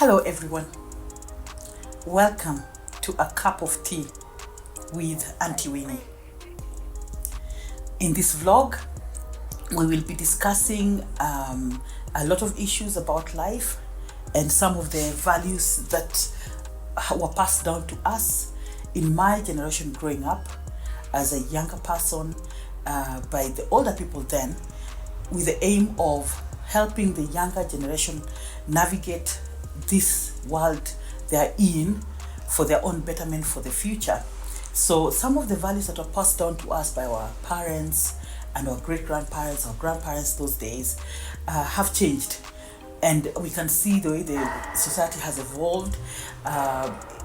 Hello everyone, welcome to A Cup of Tea with Auntie Winnie. In this vlog, we will be discussing a lot of issues about life and some of the values that were passed down to us in my generation growing up as a younger person by the older people then, with the aim of helping the younger generation navigate this world they're in for their own betterment for the future. So some of the values that were passed down to us by our parents and our great-grandparents or grandparents those days have changed. And we can see the way the society has evolved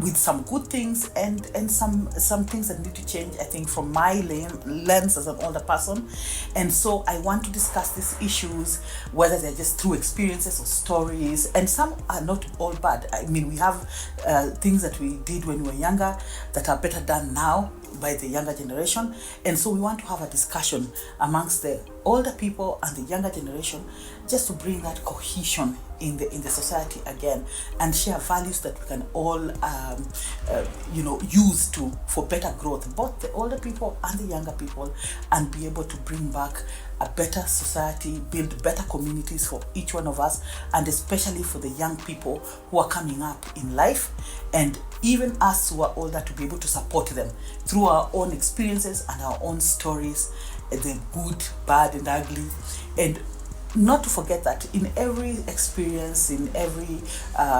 with some good things and some things that need to change, I think, from my lens as an older person. And so I want to discuss these issues, whether they're just through experiences or stories. And some are not all bad. I mean, we have things that we did when we were younger that are better done now by the younger generation. And so we want to have a discussion amongst the older people and the younger generation, just to bring that cohesion in the society again, and share values that we can all use for better growth, both the older people and the younger people, and be able to bring back a better society, build better communities for each one of us, and especially for the young people who are coming up in life, and even us who are older, to be able to support them through our own experiences and our own stories, the good, bad and ugly. And not to forget that in every experience, in every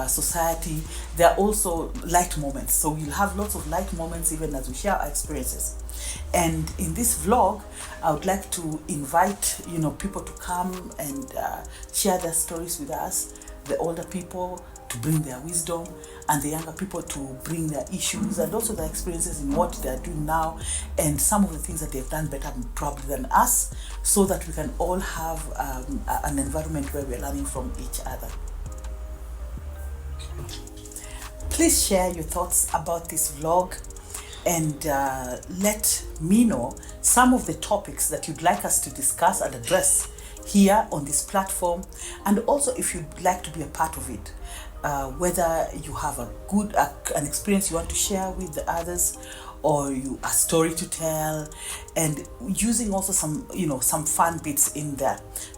society, there are also light moments. So we'll have lots of light moments even as we share our experiences. And in this vlog, I would like to invite people to come and share their stories with us, the older people to bring their wisdom, and the younger people to bring their issues and also their experiences in what they're doing now, and some of the things that they've done better probably than us, so that we can all have an environment where we're learning from each other. Please share your thoughts about this vlog and let me know some of the topics that you'd like us to discuss and address here on this platform, and also if you'd like to be a part of it, whether you have an experience you want to share with the others, or a story to tell, and using also some fun bits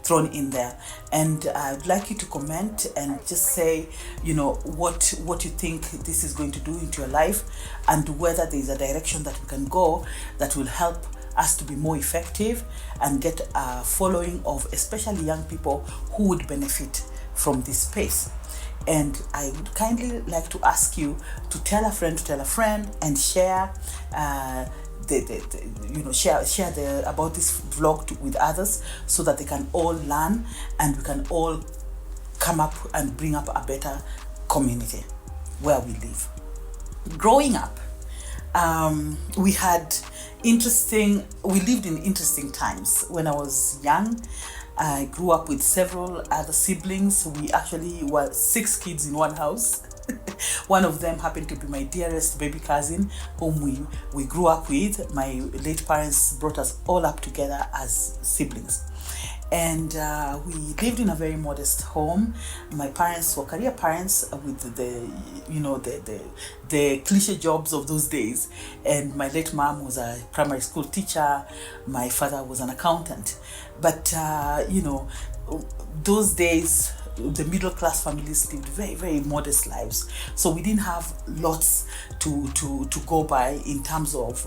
thrown in there. And I'd like you to comment and just say what you think this is going to do into your life, and whether there's a direction that we can go that will help us to be more effective and get a following of especially young people who would benefit from this space. And I would kindly like to ask you to tell a friend and share share about this vlog with others, so that they can all learn and we can all come up and bring up a better community where we live. Growing up, we lived in interesting times. When I was young, I grew up with several other siblings. We actually were 6 kids in one house. One of them happened to be my dearest baby cousin, whom we grew up with. My late parents brought us all up together as siblings. And we lived in a very modest home. My parents were career parents with the cliche jobs of those days. And my late mom was a primary school teacher. My father was an accountant. But those days, the middle class families lived very, very modest lives. So we didn't have lots to go by in terms of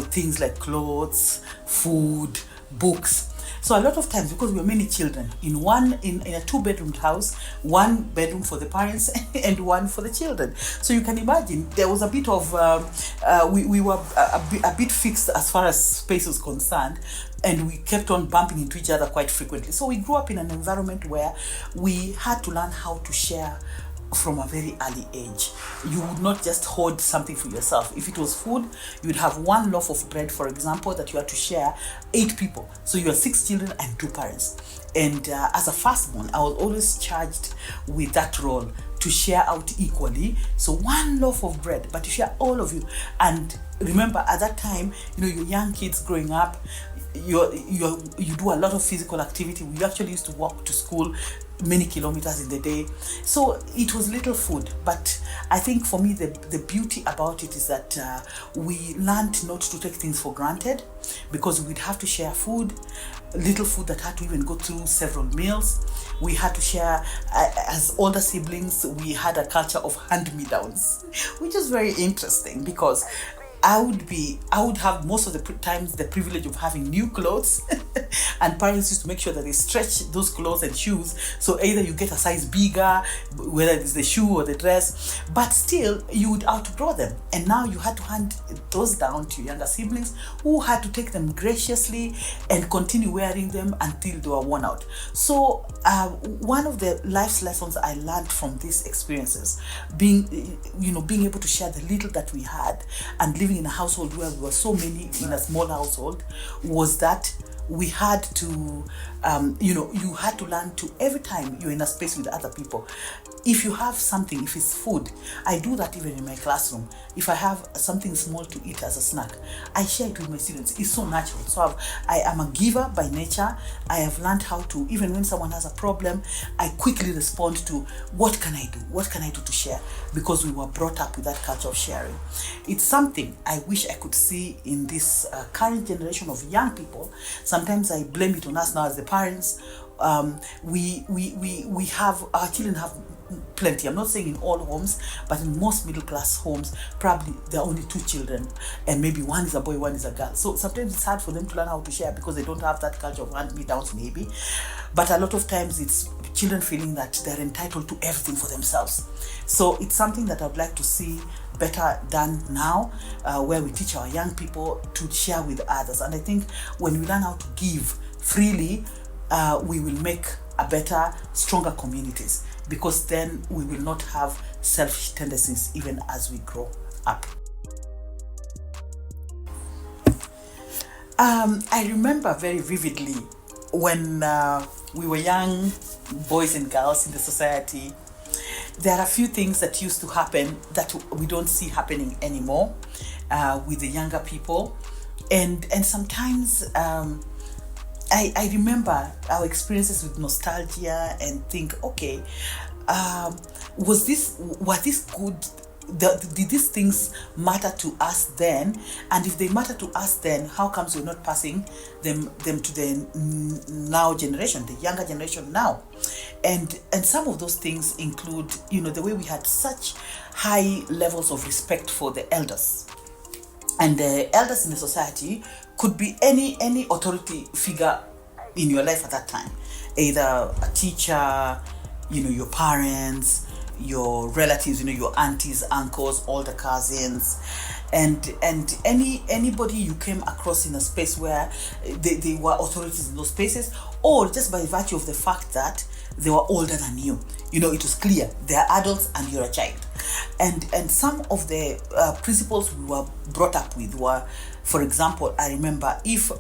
things like clothes, food, books. So a lot of times, because we were many children in a 2-bedroom house, 1 bedroom for the parents and 1 for the children. So you can imagine there was a bit of we were a bit fixed as far as space was concerned, and we kept on bumping into each other quite frequently. So we grew up in an environment where we had to learn how to share from a very early age. You would not just hoard something for yourself. If it was food, you would have 1 loaf of bread, for example, that you had to share 8 people. So you are 6 children and 2 parents. And as a firstborn, I was always charged with that role, to share out equally. So 1 loaf of bread, but you share all of you. And remember, at that time, you're young kids growing up, you do a lot of physical activity. We actually used to walk to school many kilometers in the day. So it was little food, but I think for me the beauty about it is that we learned not to take things for granted, because we'd have to share food, little food that had to even go through several meals. We had to share, as older siblings, we had a culture of hand-me-downs, which is very interesting, because I would have most of the times the privilege of having new clothes and parents used to make sure that they stretch those clothes and shoes, so either you get a size bigger, whether it's the shoe or the dress, but still you would outgrow them, and now you had to hand those down to your younger siblings, who had to take them graciously and continue wearing them until they were worn out. So one of the life lessons I learned from these experiences, being able to share the little that we had and living in a household where we were so many in a small household, was that we had to, you had to learn to, every time you're in a space with other people, if you have something, if it's food, I do that even in my classroom. If I have something small to eat as a snack, I share it with my students. It's so natural. So I am a giver by nature. I have learned how to, even when someone has a problem, I quickly respond to, what can I do? What can I do to share? Because we were brought up with that culture of sharing. It's something I wish I could see in this current generation of young people. Sometimes I blame it on us now as the parents. We have, our children have plenty. I'm not saying in all homes, but in most middle class homes, probably there are only 2 children, and maybe one is a boy, one is a girl. So sometimes it's hard for them to learn how to share because they don't have that culture of hand-me-downs maybe. But a lot of times it's children feeling that they're entitled to everything for themselves. So it's something that I'd like to see better done now, where we teach our young people to share with others. And I think when we learn how to give freely, we will make a better, stronger communities, because then we will not have selfish tendencies even as we grow up. I remember very vividly when we were young boys and girls in the society, there are a few things that used to happen that we don't see happening anymore with the younger people. And sometimes I remember our experiences with nostalgia and think, okay, were this good? Did these things matter to us then? And if they matter to us then, how comes we're not passing them to the now generation, the younger generation now? And some of those things include, the way we had such high levels of respect for the elders. And the elders in the society could be any authority figure in your life at that time, either a teacher, your parents, your relatives, your aunties, uncles, older cousins, and anybody you came across in a space where they were authorities in those spaces, or just by virtue of the fact that they were older than you. It was clear they're adults and you're a child. And some of the principles we were brought up with were, for example, I remember if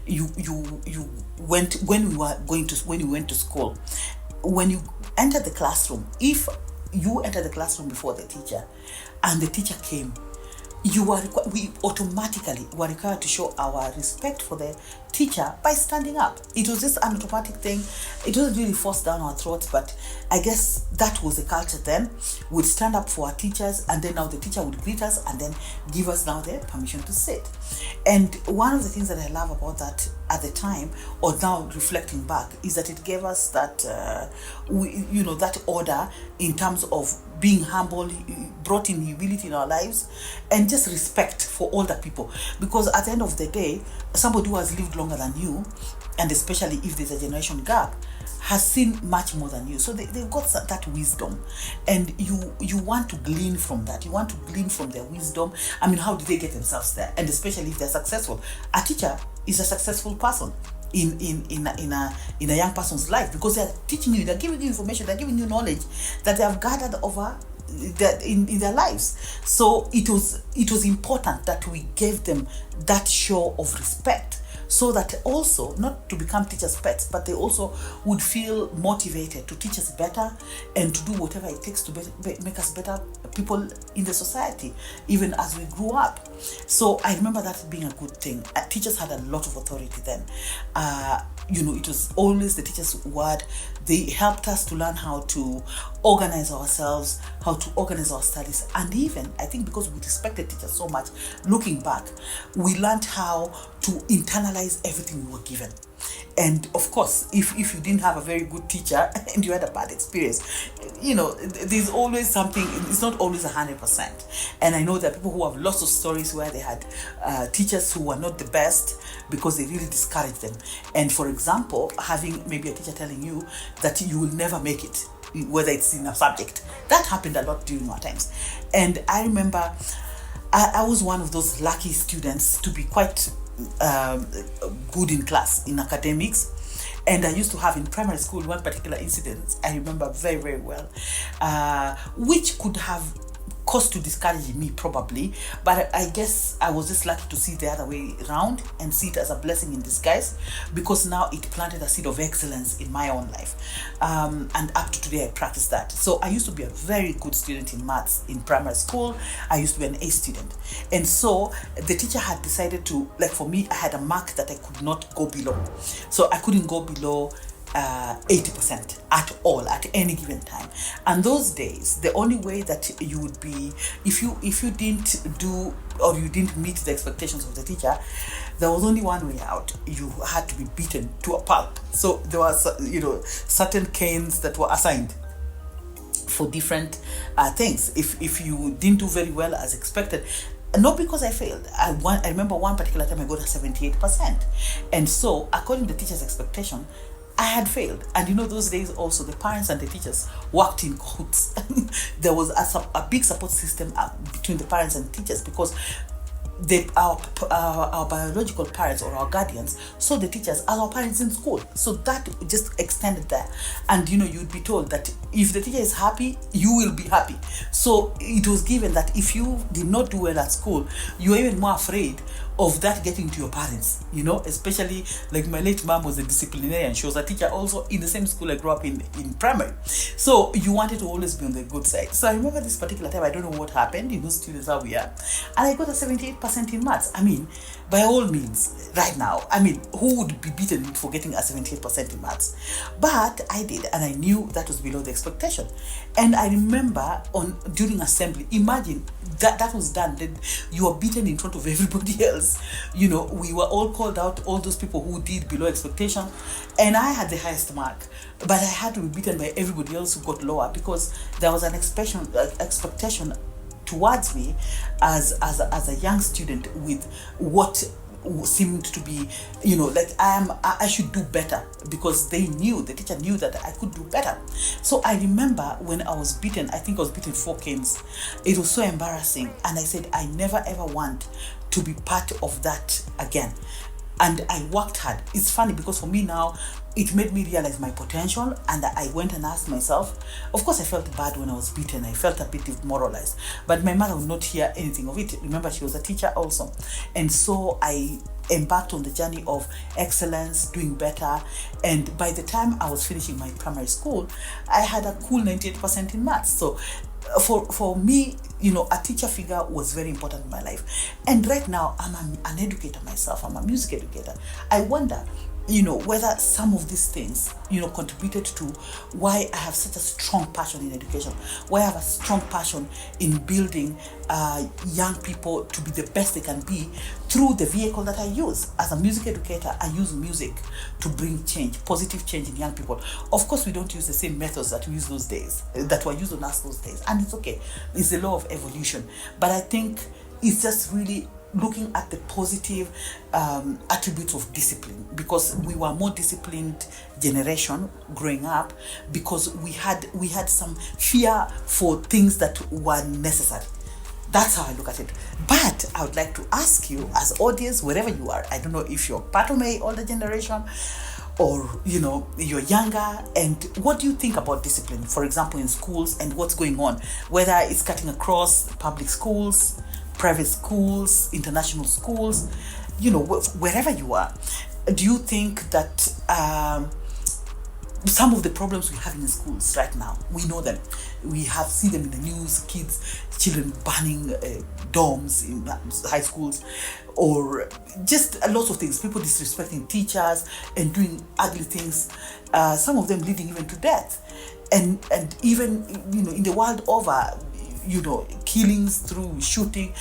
you went when you went to school, when you entered the classroom, if you entered the classroom before the teacher and the teacher came, we automatically were required to show our respect for the teacher by standing up. It was just an automatic thing. It wasn't really forced down our throats, but I guess that was the culture then. We'd stand up for our teachers, and then now the teacher would greet us and then give us now the permission to sit. And one of the things that I love about that at the time, or now reflecting back, is that it gave us that that order in terms of being humble, brought in humility in our lives, and just respect for older people. Because at the end of the day, somebody who has lived longer than you, and especially if there's a generation gap, has seen much more than you. So they've got that wisdom, and you want to glean from that. You want to glean from their wisdom. I mean, how did they get themselves there? And especially if they're successful. A teacher is a successful person in a young person's life, because they're teaching you, they're giving you information, they're giving you knowledge that they have gathered over in their lives. So it was important that we gave them that show of respect, so that also, not to become teachers' pets, but they also would feel motivated to teach us better and to do whatever it takes to make us better people in the society, even as we grew up. So I remember that being a good thing. Teachers had a lot of authority then. it was always the teacher's word. They helped us to learn how to organize ourselves, how to organize our studies. And even, I think because we respected teachers so much, looking back, we learned how to internalize everything we were given. And of course, if you didn't have a very good teacher and you had a bad experience, there's always something. It's not always 100%. And I know that people who have lots of stories where they had teachers who were not the best because they really discouraged them. And for example, having maybe a teacher telling you that you will never make it, whether it's in a subject. That happened a lot during our times. And I remember I was one of those lucky students to be quite good in class, in academics. And I used to have in primary school one particular incident I remember very, very well, which could have caused to discourage me probably, but I guess I was just lucky to see the other way around and see it as a blessing in disguise, because now it planted a seed of excellence in my own life, and up to today I practice that. So I used to be a very good student in maths in primary school. I used to be an A student, and so the teacher had decided to, like, for me, I had a mark that I could not go below, so I couldn't go below 80% at all at any given time. And those days, the only way that you would be, if you didn't do, or you didn't meet the expectations of the teacher, there was only one way out. You had to be beaten to a pulp. So there was certain canes that were assigned for different things. If you didn't do very well as expected, not because I failed. I remember one particular time I got a 78%, and so according to the teacher's expectation, I had failed. And those days also, the parents and the teachers worked in cahoots. There was a big support system between the parents and teachers, because our biological parents or our guardians saw the teachers as our parents in school. So that just extended there. And you'd be told that if the teacher is happy, you will be happy. So it was given that if you did not do well at school, you were even more afraid of that getting to your parents, especially like my late mom was a disciplinarian. She was a teacher also in the same school I grew up in primary. So you wanted to always be on the good side. So I remember this particular time, I don't know what happened, students how we are, and I got a 78% in maths. I mean, by all means, right now, who would be beaten for getting a 78% in maths? But I did, and I knew that was below the expectation. And I remember during assembly, imagine that was done, then you were beaten in front of everybody else. We were all called out, all those people who did below expectation, and I had the highest mark, but I had to be beaten by everybody else who got lower, because there was an expectation towards me as a young student with what seemed to be, I should do better, because the teacher knew that I could do better. So I remember when I was beaten, I think I was beaten 4 canes. It was so embarrassing, and I said I never ever want to be part of that again. And I worked hard. It's funny because for me now, it made me realize my potential, and I went and asked myself. Of course, I felt bad when I was beaten. I felt a bit demoralized, but my mother would not hear anything of it. Remember, she was a teacher also. And so I embarked on the journey of excellence, doing better. And by the time I was finishing my primary school, I had a cool 98% in maths. So for me, a teacher figure was very important in my life. And right now, I'm an educator myself. I'm a music educator. I wonder, whether some of these things, contributed to why I have such a strong passion in education, why I have a strong passion in building young people to be the best they can be through the vehicle that I use. As a music educator, I use music to bring change, positive change in young people. Of course, we don't use the same methods that we use those days, that were used on us those days. And it's okay. It's the law of evolution. But I think it's just really looking at the positive attributes of discipline, because we were more disciplined generation growing up, because we had some fear for things that were necessary. That's how I look at it. But I would like to ask you, as audience, wherever you are, I don't know if you're part of my older generation, or you're younger, and what do you think about discipline, for example, in schools, and what's going on, whether it's cutting across public schools, private schools, international schools, wherever you are? Do you think that some of the problems we have in schools right now, we know them. We have seen them in the news, children burning dorms in high schools, or just a lot of things, people disrespecting teachers and doing ugly things, some of them leading even to death. And even, in the world over, killings through shooting.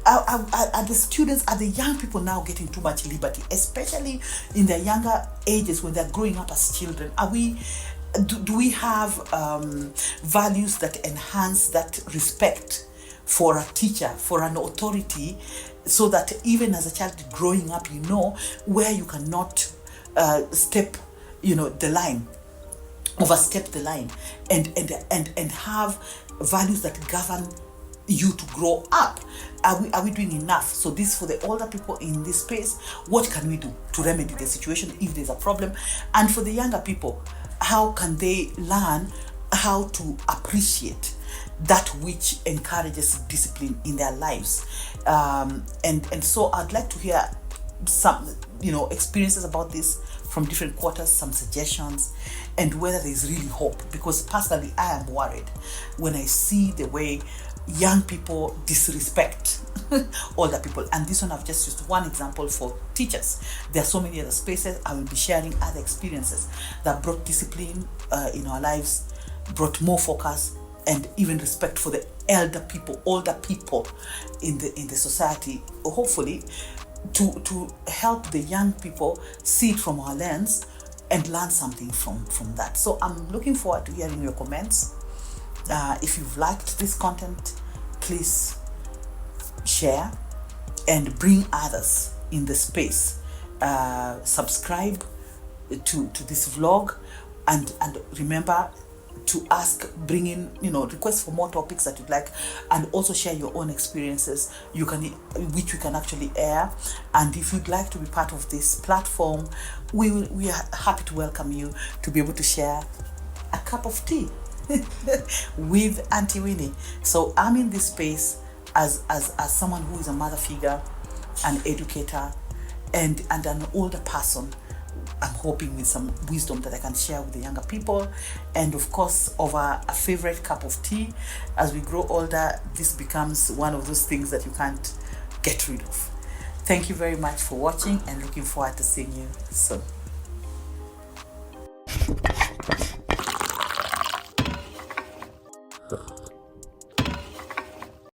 Are the students, are the young people now getting too much liberty, especially in their younger ages when they're growing up as children? Do we have values that enhance that respect for a teacher, for an authority, so that even as a child growing up, where you cannot step, the line, overstep the line, and have values that govern you to grow up? Are we doing enough? So this, for the older people in this space, what can we do to remedy the situation if there's a problem? And for the younger people, how can they learn how to appreciate that which encourages discipline in their lives? And so I'd like to hear some experiences about this from different quarters, some suggestions, and whether there's really hope. Because personally, I am worried when I see the way young people disrespect older people. And this one, I've just used one example for teachers. There are so many other spaces. I will be sharing other experiences that brought discipline in our lives, brought more focus, and even respect for the older people in the society, hopefully to help the young people see it from our lens and learn something from that. So I'm looking forward to hearing your comments. If you've liked this content, please share and bring others in the space. Subscribe to this vlog, and remember to bring in requests for more topics that you'd like, and also share your own experiences which we can actually air. And if you'd like to be part of this platform, we are happy to welcome you to be able to share a cup of tea with Auntie Winnie. So I'm in this space as someone who is a mother figure, an educator, and an older person. I'm hoping with some wisdom that I can share with the younger people, and of course over a favorite cup of tea. As we grow older, this becomes one of those things that you can't get rid of. Thank you very much for watching, and looking forward to seeing you soon.